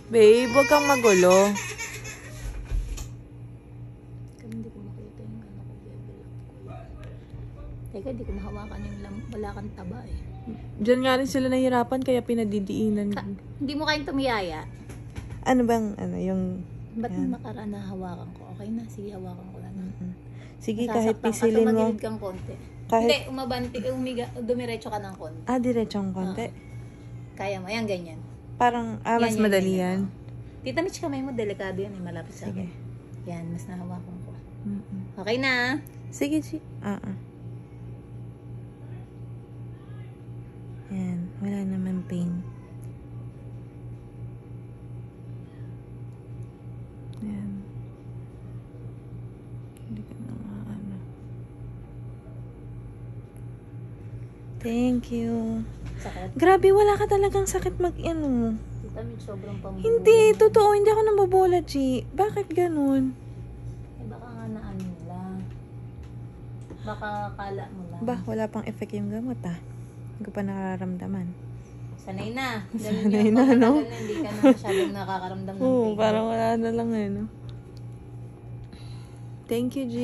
Babe, huwag kang magulo. Kaya hindi ko makita yung ano ko, level up ko. Teka, hindi ko mahawakan yung wala kang taba eh. Diyan nga rin sila nahirapan, kaya pinadidiinan. Hindi mo kayang tumiyaya. Ano bang, yung... Ba't makaraan na hawakan ko? Okay na, sige, hawakan ko na. Sige, kahit Nasasaktan ka, pisilin mo. tumagilid kang konti. Kahit... Hindi, dumiretso ka ng konti. Diretsong konti. Kaya mo, yan, ganyan. Parang, mas Yan, madali ganyan. yan. Tita Mitch, kamay mo, delikado yan, malapit sa Sige. akin. Yan, mas nahawakan ko. Okay na. Sige, Yan, wala naman pain. Yan. Hindi ka na maano. Thank you. Sakit. Grabe, wala ka talagang sakit mag-ano. Tita Mitch, sobrang pambulo. Hindi, totoo, hindi ako nabobola, Chi. Bakit ganun? Eh, baka nga na ano lang. Baka kala mo lang. Wala pang effect yung gamot, Hindi ko pa nararamdaman. Sanay na. Sanay na, no? Hindi ka na masyadong nakakaramdam ng pain. Parang wala na lang, no? Thank you, G.